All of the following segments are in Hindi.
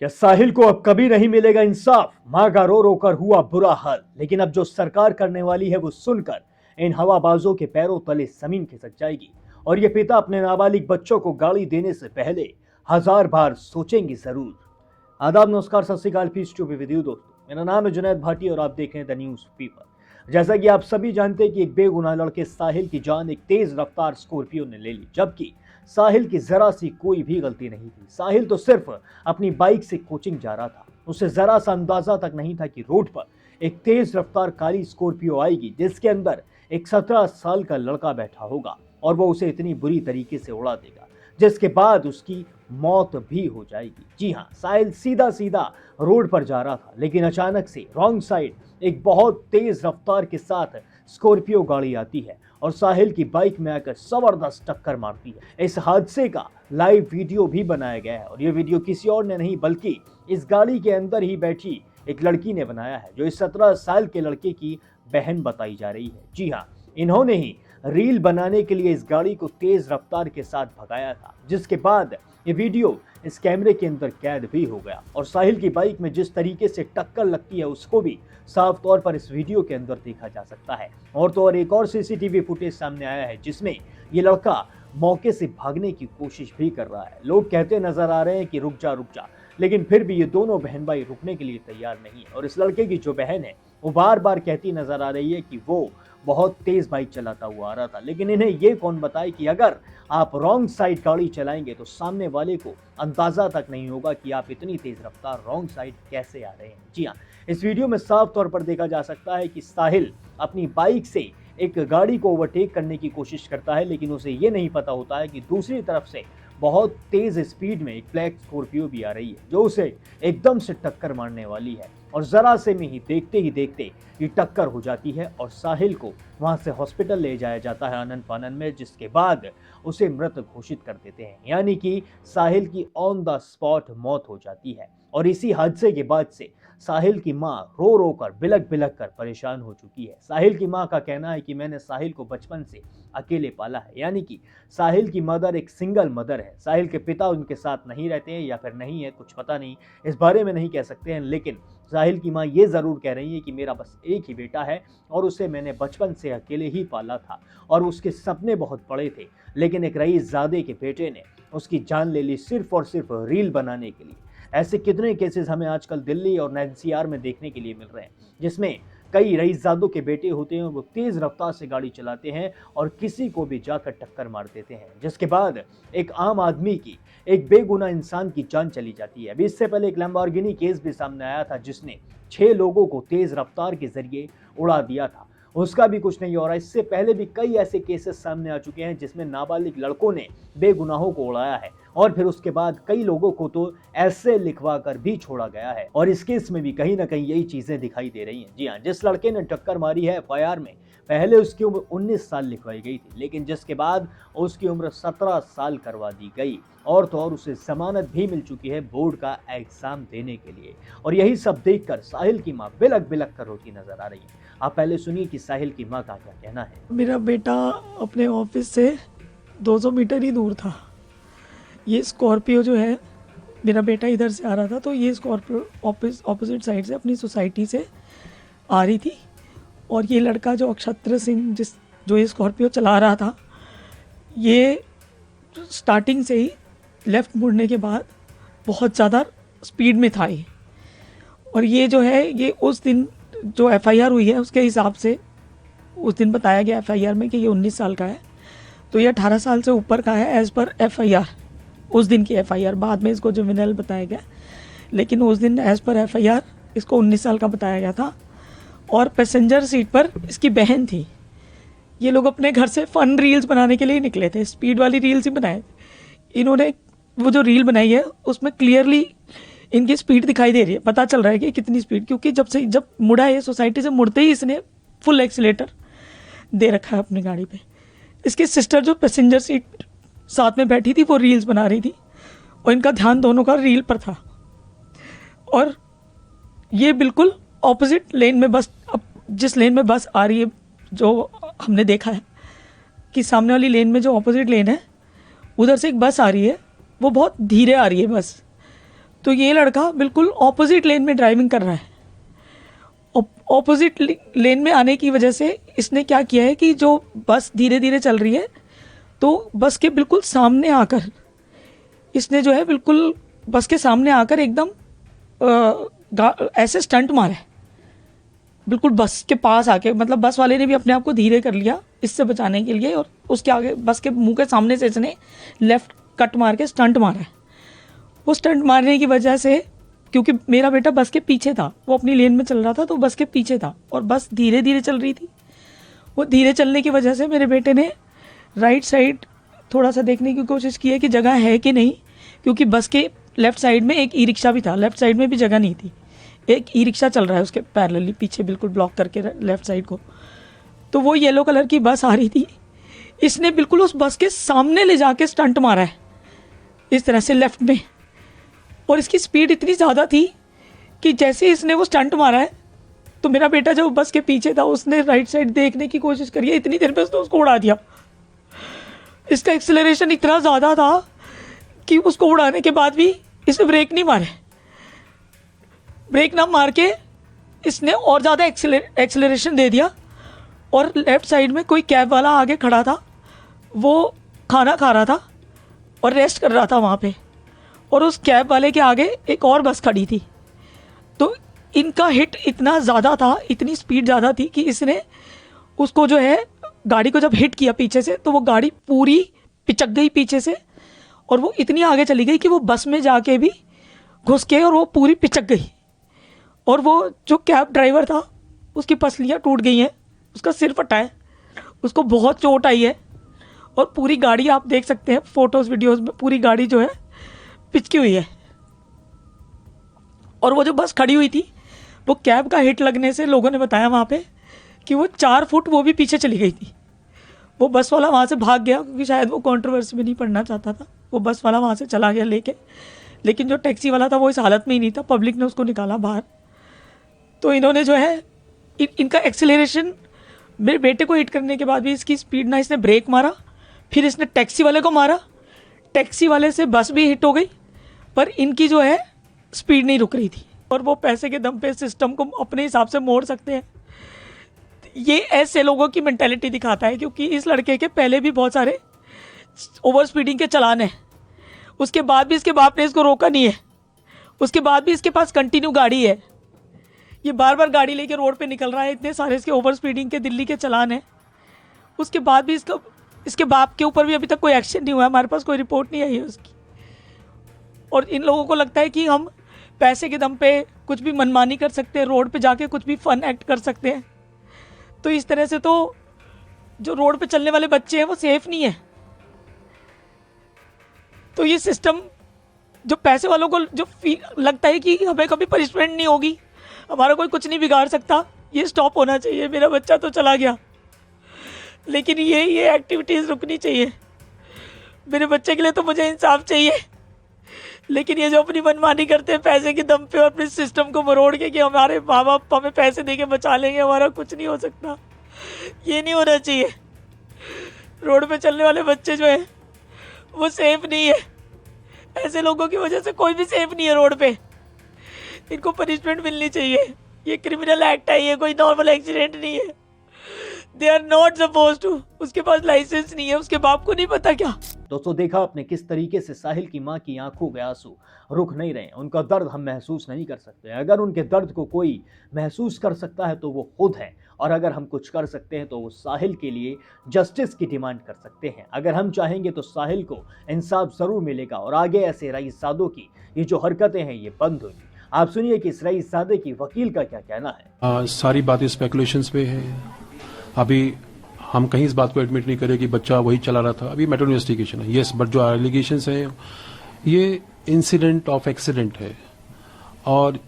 क्या साहिल को अब कभी नहीं मिलेगा इंसाफ? मां का रो रो कर हुआ बुरा हाल, लेकिन अब जो सरकार करने वाली है वो सुनकर इन हवाबाजों के पैरों तले जमीन खिसक जाएगी। और ये पिता अपने नाबालिग बच्चों को गाली देने से पहले हजार बार सोचेंगे जरूर। आदाब, नमस्कार, सत श्री अकाल, peace to be with you दोस्तों। मेरा नाम है जुनैद भाटी और आप देख रहे हैं द न्यूज पेपर। जैसा कि आप सभी जानते हैं कि एक बेगुनाह लड़के साहिल की जान एक तेज रफ्तार स्कॉर्पियो ने ले ली, जबकि साहिल की जरा सी कोई भी गलती नहीं थी। साहिल तो सिर्फ अपनी बाइक से कोचिंग जा रहा था। उसे जरा सा अंदाजा तक नहीं था कि रोड पर एक तेज रफ्तार काली स्कॉर्पियो आएगी जिसके अंदर एक 17 साल का लड़का बैठा होगा और वो उसे इतनी बुरी तरीके से उड़ा देगा जिसके बाद उसकी मौत भी हो जाएगी। जी हाँ, साहिल सीधा सीधा रोड पर जा रहा था, लेकिन अचानक से रॉन्ग साइड एक बहुत तेज रफ्तार के साथ स्कॉर्पियो गाड़ी आती है और साहिल की बाइक में आकर जबरदस्त टक्कर मारती है। इस हादसे का लाइव वीडियो भी बनाया गया है और ये वीडियो किसी और ने नहीं बल्कि इस गाड़ी के अंदर ही बैठी एक लड़की ने बनाया है, जो इस 17 साल के लड़के की बहन बताई जा रही है। जी हाँ, इन्होंने ही रील बनाने के लिए इस गाड़ी को तेज रफ्तार के साथ भगाया था, जिसके बाद ये वीडियो इस कैमरे के अंदर कैद भी हो गया और साहिल की बाइक में जिस तरीके से टक्कर लगती है उसको भी साफ तौर पर इस वीडियो के अंदर देखा जा सकता है। और तो और एक और सीसीटीवी फुटेज सामने आया है जिसमें ये लड़का मौके से भागने की कोशिश भी कर रहा है। लोग कहते नजर आ रहे हैं कि रुक जा, लेकिन फिर भी ये दोनों बहन भाई रुकने के लिए तैयार नहीं है और इस लड़के की जो बहन है वो बार बार कहती नजर आ रही है कि वो बहुत तेज बाइक चलाता हुआ आ रहा था। लेकिन इन्हें ये कौन बताए कि अगर आप रॉन्ग साइड गाड़ी चलाएंगे तो सामने वाले को अंदाजा तक नहीं होगा कि आप इतनी तेज रफ्तार रॉन्ग साइड कैसे आ रहे हैं। जी हाँ, इस वीडियो में साफ तौर पर देखा जा सकता है कि साहिल अपनी बाइक से एक गाड़ी को ओवरटेक करने की कोशिश करता है, लेकिन उसे ये नहीं पता होता है कि दूसरी तरफ से बहुत तेज स्पीड में एक ब्लैक स्कॉर्पियो भी आ रही है जो उसे एकदम से टक्कर मारने वाली है और जरा से में ही देखते ये टक्कर हो जाती है और साहिल को वहां से हॉस्पिटल ले जाया जाता है आनन फानन में, जिसके बाद उसे मृत घोषित कर देते हैं। यानी कि साहिल की ऑन द स्पॉट मौत हो जाती है और इसी हादसे के बाद से साहिल की मां रो रो कर बिलक बिलक कर परेशान हो चुकी है। साहिल की मां का कहना है कि मैंने साहिल को बचपन से अकेले पाला है, यानी कि साहिल की मदर एक सिंगल मदर है। साहिल के पिता उनके साथ नहीं रहते हैं या फिर नहीं है, कुछ पता नहीं, इस बारे में नहीं कह सकते हैं, लेकिन साहिल की मां ये ज़रूर कह रही है कि मेरा बस एक ही बेटा है और उसे मैंने बचपन से अकेले ही पाला था और उसके सपने बहुत बड़े थे, लेकिन एक रईसजादे के बेटे ने उसकी जान ले ली सिर्फ और सिर्फ रील बनाने के लिए। ऐसे कितने केसेस हमें आजकल दिल्ली और एनसीआर में देखने के लिए मिल रहे हैं जिसमें कई रईसजादों के बेटे होते हैं, वो तेज रफ्तार से गाड़ी चलाते हैं और किसी को भी जाकर टक्कर मार देते हैं, जिसके बाद एक आम आदमी की, एक बेगुनाह इंसान की जान चली जाती है। अभी इससे पहले एक लैम्बोर्गिनी केस भी सामने आया था जिसने 6 लोगों को तेज रफ्तार के जरिए उड़ा दिया था, उसका भी कुछ नहीं हो रहा। इससे पहले भी कई ऐसे केसेस सामने आ चुके हैं जिसमें नाबालिग लड़कों ने बेगुनाहों को उड़ाया है और फिर उसके बाद कई लोगों को तो ऐसे लिखवा कर भी छोड़ा गया है और इस केस में भी कहीं ना कहीं यही चीजें दिखाई दे रही हैं। जी हाँ, जिस लड़के ने टक्कर मारी है एफआईआर में पहले उसकी उम्र 19 साल लिखवाई गई थी, लेकिन जिसके बाद उसकी उम्र 17 साल करवा दी गई और तो और उसे जमानत भी मिल चुकी है बोर्ड का एग्जाम देने के लिए। और यही सब देखकर साहिल की मां बिलक बिलक कर रोती नजर आ रही है। आप पहले सुनिए कि साहिल की मां का क्या कहना है। मेरा बेटा अपने ऑफिस से 200 मीटर ही दूर था। ये स्कॉर्पियो जो है, मेरा बेटा इधर से आ रहा था तो ये स्कॉर्पियो ऑपोजिट साइड से अपनी सोसाइटी से आ रही थी और ये लड़का जो अक्षत्र सिंह जो ये स्कॉर्पियो चला रहा था, ये स्टार्टिंग से ही लेफ़्ट मुड़ने के बाद बहुत ज़्यादा स्पीड में था ये। और ये जो है, ये उस दिन जो एफआईआर हुई है उसके हिसाब से उस दिन बताया गया एफआईआर में कि ये 19 साल का है, तो ये 18 साल से ऊपर का है एज़ पर एफआईआर। उस दिन की एफआईआर, बाद में इसको जुवेनाइल बताया गया, लेकिन उस दिन एज़ पर एफआईआर इसको 19 साल का बताया गया था। और पैसेंजर सीट पर इसकी बहन थी। ये लोग अपने घर से फ़न रील्स बनाने के लिए निकले थे, स्पीड वाली रील्स ही बनाए थे इन्होंने। वो जो रील बनाई है उसमें क्लियरली इनकी स्पीड दिखाई दे रही है, पता चल रहा है कि कितनी स्पीड, क्योंकि जब मुड़ा है सोसाइटी से, मुड़ते ही इसने फुल एक्सीलेटर दे रखा है अपनी गाड़ी पे। इसकी सिस्टर जो पैसेंजर सीट साथ में बैठी थी वो रील्स बना रही थी और इनका ध्यान दोनों का रील पर था। और ये बिल्कुल ऑपोजिट लेन में बस, अब जिस लेन में बस आ रही है, जो हमने देखा है कि सामने वाली लेन में जो ऑपोजिट लेन है उधर से एक बस आ रही है, वो बहुत धीरे आ रही है बस, तो ये लड़का बिल्कुल ऑपोजिट लेन में ड्राइविंग कर रहा है। ऑपोजिट लेन में आने की वजह से इसने क्या किया है कि जो बस धीरे धीरे चल रही है तो बस के बिल्कुल सामने आकर इसने जो है बिल्कुल बस के सामने आकर एकदम ऐसे स्टंट मारा है, बिल्कुल बस के पास आके। मतलब बस वाले ने भी अपने आप को धीरे कर लिया इससे बचाने के लिए, और उसके आगे बस के मुंह के सामने से इसने लेफ्ट कट मार के स्टंट मारा है। वो स्टंट मारने की वजह से, क्योंकि मेरा बेटा बस के पीछे था, वो अपनी लेन में चल रहा था तो बस के पीछे था और बस धीरे धीरे चल रही थी। वो धीरे चलने की वजह से मेरे बेटे ने राइट साइड थोड़ा सा देखने की कोशिश की है कि जगह है कि नहीं, क्योंकि बस के लेफ्ट साइड में एक ई रिक्शा भी था, लेफ्ट साइड में भी जगह नहीं थी। एक ई रिक्शा चल रहा है उसके पैरेलली पीछे बिल्कुल ब्लॉक करके लेफ्ट साइड को। तो वो येलो कलर की बस आ रही थी, इसने बिल्कुल उस बस के सामने ले जाके स्टंट मारा है इस तरह से लेफ्ट में। और इसकी स्पीड इतनी ज़्यादा थी कि जैसे इसने वो स्टंट मारा है तो मेरा बेटा जो बस के पीछे था उसने राइट साइड देखने की कोशिश करी है, इतनी देर में उसने उसको उड़ा दिया। इसका एक्सेलरेशन इतना ज़्यादा था कि उसको उड़ाने के बाद भी इसने ब्रेक नहीं मारे। ब्रेक ना मार के इसने और ज़्यादा एक्सेलरेशन दे दिया, और लेफ़्ट साइड में कोई कैब वाला आगे खड़ा था, वो खाना खा रहा था और रेस्ट कर रहा था वहाँ पे, और उस कैब वाले के आगे एक और बस खड़ी थी। तो इनका हिट इतना ज़्यादा था, इतनी स्पीड ज़्यादा थी कि इसने उसको जो है गाड़ी को जब हिट किया पीछे से तो वो गाड़ी पूरी पिचक गई पीछे से, और वो इतनी आगे चली गई कि वो बस में जाके भी घुस के और वो पूरी पिचक गई। और वो जो कैब ड्राइवर था उसकी पसलियाँ टूट गई हैं, उसका सिर फटा है, उसको बहुत चोट आई है, और पूरी गाड़ी आप देख सकते हैं फोटोज़ वीडियोज़ में, पूरी गाड़ी जो है पिचकी हुई है। और वो जो बस खड़ी हुई थी वो कैब का हिट लगने से लोगों ने बताया वहाँ पे कि वो 4 फुट वो भी पीछे चली गई थी। वो बस वाला वहाँ से भाग गया क्योंकि शायद वो कंट्रोवर्सी में नहीं पड़ना चाहता था। वो बस वाला वहाँ से चला गया लेके, लेकिन जो टैक्सी वाला था वो इस हालत में ही नहीं था, पब्लिक ने उसको निकाला बाहर। तो इन्होंने जो है इनका एक्सेलरेशन, मेरे बेटे को हिट करने के बाद भी इसकी स्पीड ना, इसने ब्रेक मारा, फिर इसने टैक्सी वाले को मारा, टैक्सी वाले से बस भी हिट हो गई, पर इनकी जो है स्पीड नहीं रुक रही थी। और वो पैसे के दम पे सिस्टम को अपने हिसाब से मोड़ सकते हैं। ये ऐसे लोगों की मेंटालिटी दिखाता है, क्योंकि इस लड़के के पहले भी बहुत सारे ओवर स्पीडिंग के चालान हैं, उसके बाद भी इसके बाप ने इसको रोका नहीं है, उसके बाद भी इसके पास कंटिन्यू गाड़ी है, ये बार बार गाड़ी लेके रोड पे निकल रहा है, इतने सारे इसके ओवर स्पीडिंग के दिल्ली के चालान हैं, उसके बाद भी इसके बाप के ऊपर भी अभी तक कोई एक्शन नहीं हुआ, हमारे पास कोई रिपोर्ट नहीं आई है उसकी। और इन लोगों को लगता है कि हम पैसे के दम पे कुछ भी मनमानी कर सकते हैं, रोड पे जाके कुछ भी फन एक्ट कर सकते हैं। तो इस तरह से तो जो रोड पे चलने वाले बच्चे हैं वो सेफ नहीं है। तो ये सिस्टम जो पैसे वालों को जो लगता है कि हमें कभी पनिशमेंट नहीं होगी, हमारा कोई कुछ नहीं बिगाड़ सकता, ये स्टॉप होना चाहिए। मेरा बच्चा तो चला गया, लेकिन ये एक्टिविटीज़ रुकनी चाहिए। मेरे बच्चे के लिए तो मुझे इंसाफ चाहिए, लेकिन ये जो अपनी मनमानी करते हैं पैसे के दम पे और अपने सिस्टम को मरोड़ के कि हमारे माँ बाप हमें पैसे दे के बचा लेंगे, हमारा कुछ नहीं हो सकता, ये नहीं होना चाहिए। रोड पे चलने वाले बच्चे जो हैं वो सेफ नहीं है, ऐसे लोगों की वजह से कोई भी सेफ नहीं है रोड पे। इनको पनिशमेंट मिलनी चाहिए, ये क्रिमिनल एक्ट है, ये कोई नॉर्मल एक्सीडेंट नहीं है। They are not suppose to, उसके पास लाइसेंस नहीं है, उसके बाप को नहीं पता क्या। दोस्तों देखा आपने किस तरीके से साहिल की मां की आंखों के आंसू रुक नहीं रहे। उनका दर्द हम महसूस नहीं कर सकते। अगर उनके दर्द को कोई महसूस कर सकता है तो वो खुद है, और अगर हम कुछ कर सकते हैं तो वो साहिल के लिए जस्टिस की डिमांड कर सकते हैं। अगर हम चाहेंगे तो साहिल को इंसाफ जरूर मिलेगा और आगे ऐसे रईसजादों की ये जो हरकतें हैं ये बंद होंगी। आप सुनिए कि इस रईसजादे की वकील का क्या कहना है। सारी बातें स्पेकुलेशंस पे है। अभी हम कहीं इस बात को एडमिट नहीं करें कि बच्चा वही चला रहा था, अभी मेडिकल इन्वेस्टिगेशन है। यस, बट जो एलिगेशंस हैं ये इंसिडेंट ऑफ एक्सीडेंट है। और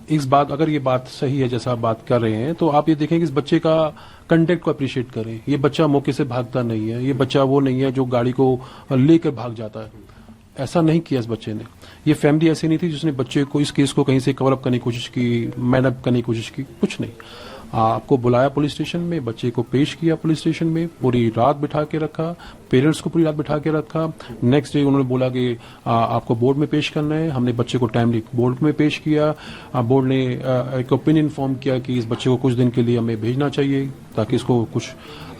इस बात, अगर ये बात सही है जैसा आप बात कर रहे हैं, तो आप ये देखें कि इस बच्चे का कंडक्ट को अप्रिशिएट करें। ये बच्चा मौके से भागता नहीं है, ये बच्चा वो नहीं है जो गाड़ी को लेकर भाग जाता है, ऐसा नहीं किया इस बच्चे ने। ये फैमिली ऐसी नहीं थी जिसने बच्चे को, इस केस को कहीं से कवर अप करने की कोशिश की, मैन अप करने की कोशिश की, कुछ नहीं। आपको बुलाया पुलिस स्टेशन में, बच्चे को पेश किया पुलिस स्टेशन में, पूरी रात बिठा के रखा, पेरेंट्स को पूरी रात बिठा के रखा। नेक्स्ट डे उन्होंने बोला कि आपको बोर्ड में पेश करना है। हमने बच्चे को टाइमली बोर्ड में पेश किया। बोर्ड ने एक ओपिनियन फॉर्म किया कि इस बच्चे को कुछ दिन के लिए हमें भेजना चाहिए ताकि इसको कुछ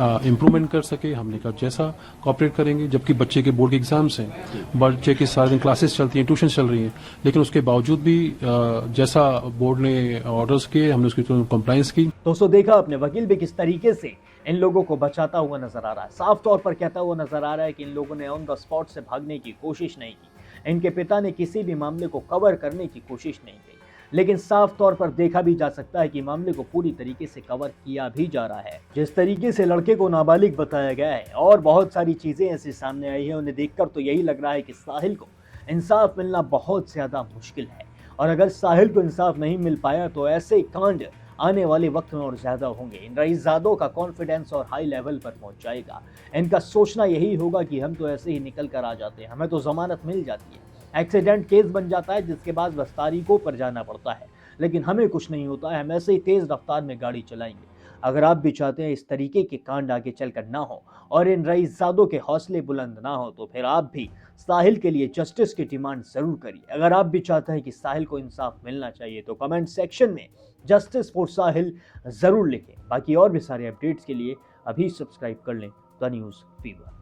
इम्प्रूवमेंट कर सके। हमने कहा जैसा कॉपरेट करेंगे, जबकि बच्चे के बोर्ड के एग्जाम्स हैं, बच्चे की सारे दिन क्लासेस चलती हैं, ट्यूशन चल रही हैं, लेकिन उसके बावजूद भी जैसा बोर्ड ने ऑर्डर्स किए हमने उसकी कंप्लायंस की। दोस्तों, देखा अपने वकील भी किस तरीके से इन लोगों को बचाता हुआ नजर आ रहा है। साफ तौर पर कहता हुआ नजर आ रहा है कि इन लोगों ने ऑन द स्पॉट से भागने की कोशिश नहीं की, इनके पिता ने किसी भी मामले को कवर करने की कोशिश नहीं की, लेकिन साफ तौर पर देखा भी जा सकता है कि मामले को पूरी तरीके से कवर किया भी जा रहा है। जिस तरीके से लड़के को नाबालिग बताया गया है और बहुत सारी चीजें ऐसी सामने आई है, उन्हें देखकर तो यही लग रहा है कि साहिल को इंसाफ मिलना बहुत ज्यादा मुश्किल है। और अगर साहिल को इंसाफ नहीं मिल पाया तो ऐसे कांड आने वाले वक्त में और ज्यादा होंगे। इन रईसजादों का कॉन्फिडेंस और हाई लेवल पर पहुंच जाएगा। इनका सोचना यही होगा कि हम तो ऐसे ही निकल कर आ जाते हैं, हमें तो जमानत मिल जाती है, एक्सीडेंट केस बन जाता है जिसके बाद बस तारीखों पर जाना पड़ता है, लेकिन हमें कुछ नहीं होता है, हम ऐसे ही तेज रफ्तार में गाड़ी चलाएंगे। अगर आप भी चाहते हैं इस तरीके के कांड आगे चलकर ना हो और इन रईसजादों के हौसले बुलंद ना हो, तो फिर आप भी साहिल के लिए जस्टिस की डिमांड जरूर करिए। अगर आप भी चाहते हैं कि साहिल को इंसाफ मिलना चाहिए तो कमेंट सेक्शन में जस्टिस फॉर साहिल जरूर लिखें। बाकी और भी सारे अपडेट्स के लिए अभी सब्सक्राइब कर लें द न्यूज़ फीवर।